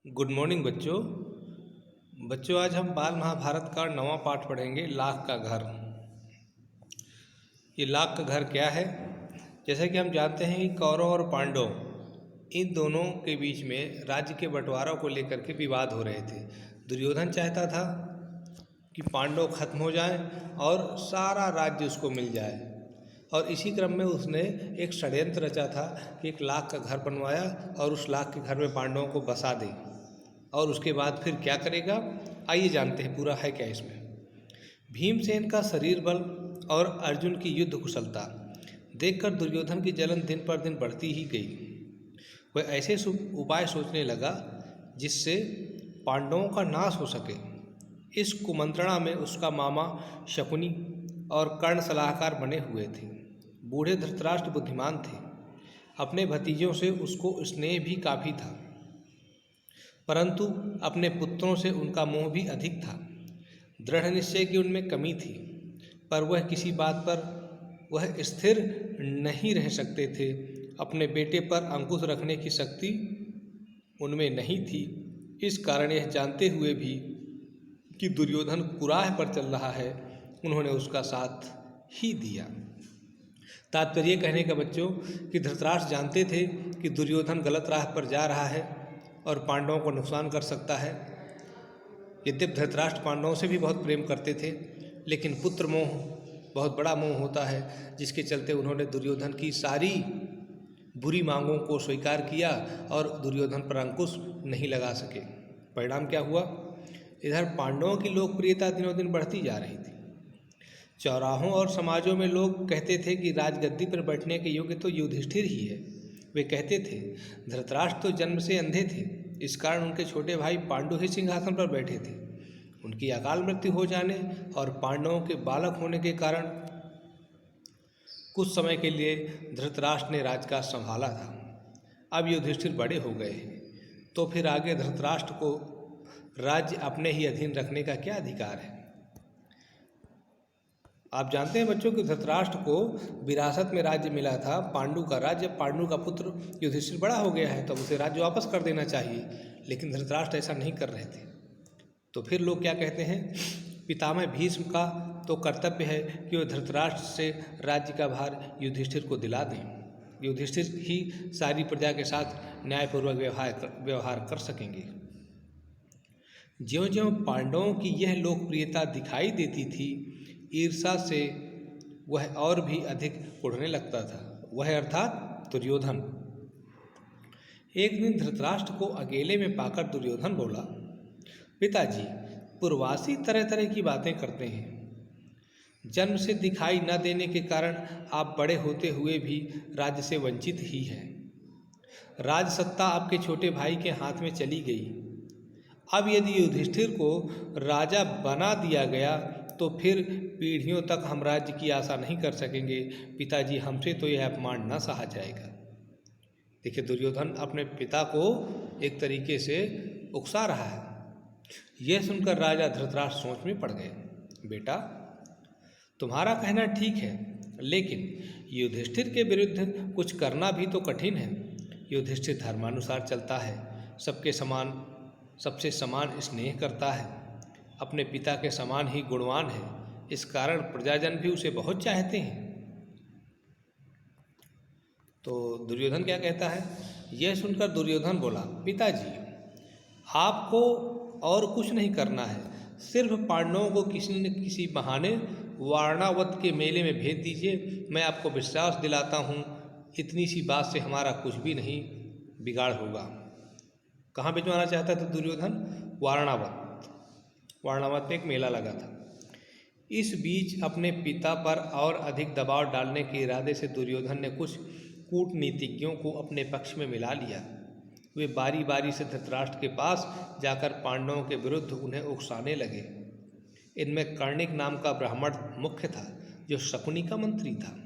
Good morning बच्चों। आज हम बाल महाभारत का 9वां पाठ पढ़ेंगे, लाख का घर। ये लाख का घर क्या है? जैसे कि हम जानते हैं कि कौरव और पांडव इन दोनों के बीच में राज्य के बंटवारा को लेकर के विवाद हो रहे थे। दुर्योधन चाहता था कि पांडव खत्म हो जाएं और सारा राज्य उसको मिल जाए, और इसी क्रम में उसने एक षड्यंत्र रचा था कि एक लाख का घर बनवाया और उस लाख के घर में पांडवों को बसा दे। और उसके बाद फिर क्या करेगा, आइए जानते हैं पूरा है क्या इसमें। भीमसेन का शरीर बल और अर्जुन की युद्ध कुशलता देखकर दुर्योधन की जलन दिन पर दिन बढ़ती ही गई। वह ऐसे उपाय सोचने लगा जिससे पांडवों का नाश हो सके। इस कुमंत्रणा में उसका मामा शकुनी और कर्ण सलाहकार बने हुए थे। बूढ़े धृतराष्ट्र बुद्धिमान थे, अपने भतीजों से उसको स्नेह भी काफ़ी था, परंतु अपने पुत्रों से उनका मोह भी अधिक था। दृढ़ निश्चय की उनमें कमी थी, पर वह किसी बात पर स्थिर नहीं रह सकते थे। अपने बेटे पर अंकुश रखने की शक्ति उनमें नहीं थी। इस कारण यह जानते हुए भी कि दुर्योधन कुराह पर चल रहा है, उन्होंने उसका साथ ही दिया। तात्पर्य कहने का बच्चों कि धृतराष्ट्र जानते थे कि दुर्योधन गलत राह पर जा रहा है और पांडवों को नुकसान कर सकता है। यद्यपि धृतराष्ट्र पांडवों से भी बहुत प्रेम करते थे, लेकिन पुत्र मोह बहुत बड़ा मोह होता है, जिसके चलते उन्होंने दुर्योधन की सारी बुरी मांगों को स्वीकार किया और दुर्योधन पर अंकुश नहीं लगा सके। परिणाम क्या हुआ? इधर पांडवों की लोकप्रियता दिनों दिन बढ़ती जा रही थी। चौराहों और समाजों में लोग कहते थे कि राजगद्दी पर बैठने के योग्य तो युधिष्ठिर ही है। वे कहते थे धृतराष्ट्र तो जन्म से अंधे थे, इस कारण उनके छोटे भाई पांडु ही सिंहासन पर बैठे थे। उनकी अकाल मृत्यु हो जाने और पांडवों के बालक होने के कारण कुछ समय के लिए धृतराष्ट्र ने राजकाज संभाला था। अब युधिष्ठिर बड़े हो गए हैं, तो फिर आगे धृतराष्ट्र को राज्य अपने ही अधीन रखने का क्या अधिकार है? आप जानते हैं बच्चों कि धृतराष्ट्र को विरासत में राज्य मिला था, पांडु का राज्य। पांडु का पुत्र युधिष्ठिर बड़ा हो गया है, तो उसे राज्य वापस कर देना चाहिए, लेकिन धृतराष्ट्र ऐसा नहीं कर रहे थे। तो फिर लोग क्या कहते हैं, पितामह भीष्म का तो कर्तव्य है कि वह धृतराष्ट्र से राज्य का भार युधिष्ठिर को दिला दें। युधिष्ठिर ही सारी प्रजा के साथ न्यायपूर्वक व्यवहार कर सकेंगे। ज्यों-ज्यों पांडवों की यह लोकप्रियता दिखाई देती थी, ईर्षा से वह और भी अधिक उड़ने लगता था, वह अर्थात दुर्योधन। एक दिन धृतराष्ट्र को अकेले में पाकर दुर्योधन बोला, पिताजी, पूर्ववासी तरह तरह की बातें करते हैं। जन्म से दिखाई न देने के कारण आप बड़े होते हुए भी राज्य से वंचित ही हैं। राज सत्ता आपके छोटे भाई के हाथ में चली गई। अब यदि युधिष्ठिर को राजा बना दिया गया तो फिर पीढ़ियों तक हम राज्य की आशा नहीं कर सकेंगे। पिताजी, हमसे तो यह अपमान न सहा जाएगा। देखिए, दुर्योधन अपने पिता को एक तरीके से उकसा रहा है। यह सुनकर राजा धृतराष्ट्र सोच में पड़ गए। बेटा, तुम्हारा कहना ठीक है, लेकिन युधिष्ठिर के विरुद्ध कुछ करना भी तो कठिन है। युधिष्ठिर धर्मानुसार चलता है, सबसे समान स्नेह करता है, अपने पिता के समान ही गुणवान है। इस कारण प्रजाजन भी उसे बहुत चाहते हैं। तो दुर्योधन क्या कहता है? यह सुनकर दुर्योधन बोला, पिताजी, आपको और कुछ नहीं करना है, सिर्फ पांडवों को किसी न किसी बहाने वारणावत के मेले में भेज दीजिए। मैं आपको विश्वास दिलाता हूँ, इतनी सी बात से हमारा कुछ भी नहीं बिगाड़ होगा। कहाँ भिजवाना चाहता था दुर्योधन? वारणावत में एक मेला लगा था। इस बीच अपने पिता पर और अधिक दबाव डालने के इरादे से दुर्योधन ने कुछ कूटनीतिज्ञों को अपने पक्ष में मिला लिया। वे बारी बारी से धृतराष्ट्र के पास जाकर पांडवों के विरुद्ध उन्हें उकसाने लगे। इनमें कर्णिक नाम का ब्राह्मण मुख्य था, जो शकुनी का मंत्री था।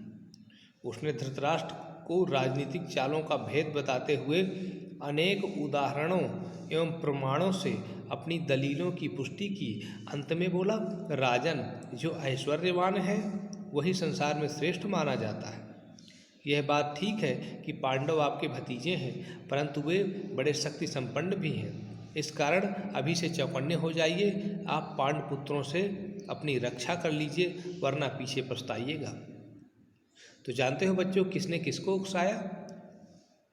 उसने धृतराष्ट्र को राजनीतिक चालों का भेद बताते हुए अनेक उदाहरणों एवं प्रमाणों से अपनी दलीलों की पुष्टि की। अंत में बोला, राजन, जो ऐश्वर्यवान है वही संसार में श्रेष्ठ माना जाता है। यह बात ठीक है कि पांडव आपके भतीजे हैं, परंतु वे बड़े शक्ति संपन्न भी हैं। इस कारण अभी से चौकन्ने हो जाइए, आप पांडपुत्रों से अपनी रक्षा कर लीजिए, वरना पीछे पछताइएगा। तो जानते हो बच्चों, किसने किसको उकसाया?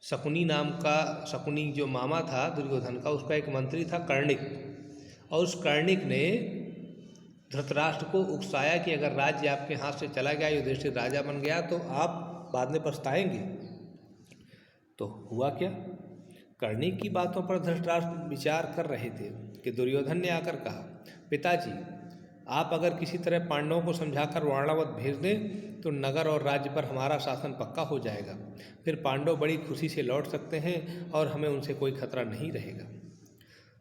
शकुनी जो मामा था दुर्योधन का, उसका एक मंत्री था कर्णिक, और उस कर्णिक ने धृतराष्ट्र को उकसाया कि अगर राज्य आपके हाथ से चला गया, युधिष्ठिर राजा बन गया, तो आप बाद में पछताएंगे। तो हुआ क्या? कर्णिक की बातों पर धृतराष्ट्र विचार कर रहे थे कि दुर्योधन ने आकर कहा, पिताजी, आप अगर किसी तरह पांडवों को समझाकर वारणावत भेज दें तो नगर और राज्य पर हमारा शासन पक्का हो जाएगा। फिर पांडव बड़ी खुशी से लौट सकते हैं और हमें उनसे कोई खतरा नहीं रहेगा।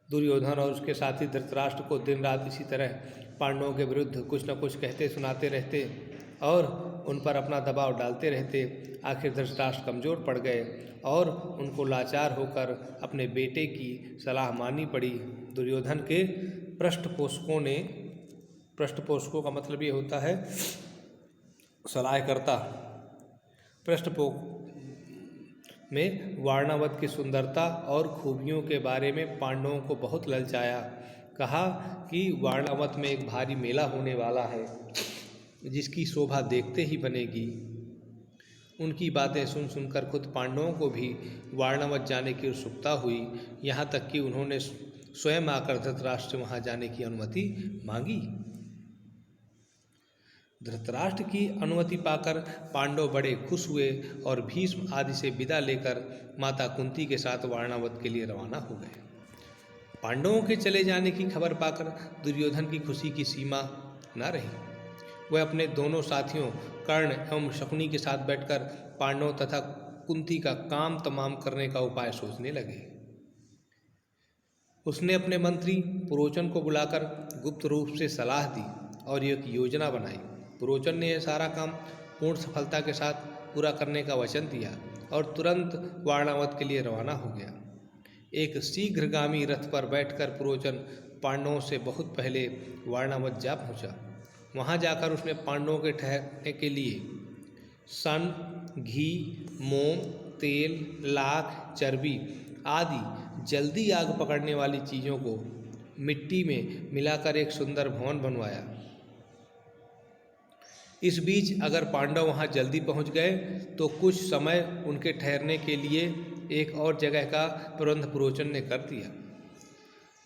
दुर्योधन और उसके साथी धृतराष्ट्र को दिन रात इसी तरह पांडवों के विरुद्ध कुछ न कुछ कहते सुनाते रहते और उन पर अपना दबाव डालते रहते। आखिर धृतराष्ट्र कमज़ोर पड़ गए और उनको लाचार होकर अपने बेटे की सलाह माननी पड़ी। दुर्योधन के पृष्ठपोषकों का मतलब ये होता है सलाहकर्ता, में वारणावत की सुंदरता और खूबियों के बारे में पांडवों को बहुत ललचाया। कहा कि वारणावत में एक भारी मेला होने वाला है जिसकी शोभा देखते ही बनेगी। उनकी बातें सुन सुनकर खुद पांडवों को भी वारणावत जाने की उत्सुकता हुई, यहाँ तक कि उन्होंने स्वयं आकर धृतराष्ट्र से वहाँ जाने की अनुमति मांगी। धृतराष्ट्र की अनुमति पाकर पांडव बड़े खुश हुए और भीष्म आदि से विदा लेकर माता कुंती के साथ वारणावत के लिए रवाना हो गए। पांडवों के चले जाने की खबर पाकर दुर्योधन की खुशी की सीमा न रही। वह अपने दोनों साथियों कर्ण एवं शकुनी के साथ बैठकर पांडवों तथा कुंती का काम तमाम करने का उपाय सोचने लगे। उसने अपने मंत्री पुरोचन को बुलाकर गुप्त रूप से सलाह दी और एक योजना बनाई। पुरोचन ने यह सारा काम पूर्ण सफलता के साथ पूरा करने का वचन दिया और तुरंत वारणावत के लिए रवाना हो गया। एक शीघ्रगामी रथ पर बैठकर पुरोचन पांडवों से बहुत पहले वारणावत जा पहुंचा। वहां जाकर उसने पांडवों के ठहरने के लिए सन, घी, मोम, तेल, लाख, चर्बी आदि जल्दी आग पकड़ने वाली चीज़ों को मिट्टी में मिलाकर एक सुंदर भवन बनवाया। इस बीच अगर पांडव वहां जल्दी पहुंच गए तो कुछ समय उनके ठहरने के लिए एक और जगह का प्रबंध पुरोचन ने कर दिया।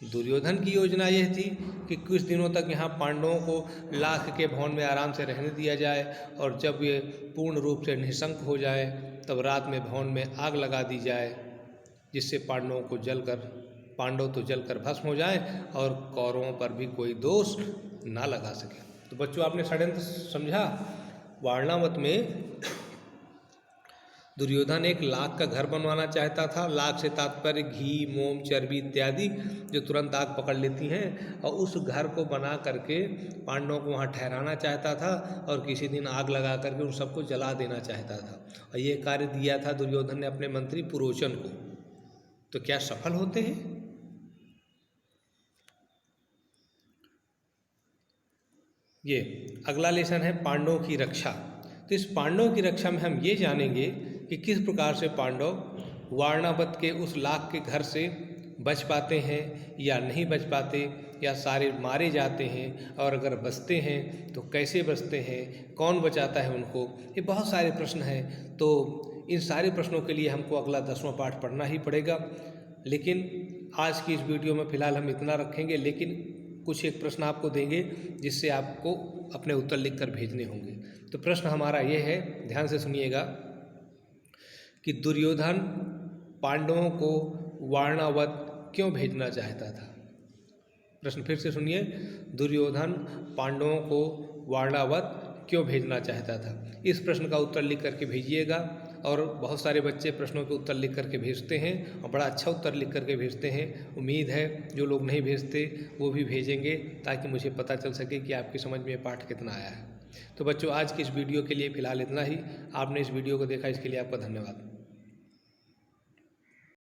दुर्योधन की योजना यह थी कि कुछ दिनों तक यहाँ पांडवों को लाख के भवन में आराम से रहने दिया जाए और जब ये पूर्ण रूप से निशंक हो जाए तब रात में भवन में आग लगा दी जाए, जिससे पांडव तो जलकर भस्म हो जाएं और कौरवों पर भी कोई दोष ना लगा सके। तो बच्चों, आपने षड्यंत्र समझा। वारणावत में दुर्योधन एक लाख का घर बनवाना चाहता था। लाख से तात्पर्य घी, मोम, चर्बी इत्यादि जो तुरंत आग पकड़ लेती हैं, और उस घर को बना करके पांडवों को वहाँ ठहराना चाहता था और किसी दिन आग लगा करके उन सबको जला देना चाहता था। और ये कार्य दिया था दुर्योधन ने अपने मंत्री पुरोचन को। तो क्या सफल होते हैं? ये अगला लेसन है पांडवों की रक्षा। तो इस पांडवों की रक्षा में हम ये जानेंगे कि किस प्रकार से पांडव वारणावत के उस लाख के घर से बच पाते हैं या नहीं बच पाते, या सारे मारे जाते हैं, और अगर बचते हैं तो कैसे बचते हैं, कौन बचाता है उनको। ये बहुत सारे प्रश्न हैं। तो इन सारे प्रश्नों के लिए हमको अगला 10वां पाठ पढ़ना ही पड़ेगा। लेकिन आज की इस वीडियो में फ़िलहाल हम इतना रखेंगे, लेकिन कुछ एक प्रश्न आपको देंगे जिससे आपको अपने उत्तर लिखकर भेजने होंगे। तो प्रश्न हमारा ये है, ध्यान से सुनिएगा, कि दुर्योधन पांडवों को वारणावत क्यों भेजना चाहता था? प्रश्न फिर से सुनिए, दुर्योधन पांडवों को वारणावत क्यों भेजना चाहता था? इस प्रश्न का उत्तर लिख करके भेजिएगा। और बहुत सारे बच्चे प्रश्नों के उत्तर लिख करके भेजते हैं और बड़ा अच्छा उत्तर लिख करके भेजते हैं। उम्मीद है जो लोग नहीं भेजते वो भी भेजेंगे, ताकि मुझे पता चल सके कि आपकी समझ में पाठ कितना आया है। तो बच्चों, आज की इस वीडियो के लिए फ़िलहाल इतना ही। आपने इस वीडियो को देखा, इसके लिए आपका धन्यवाद।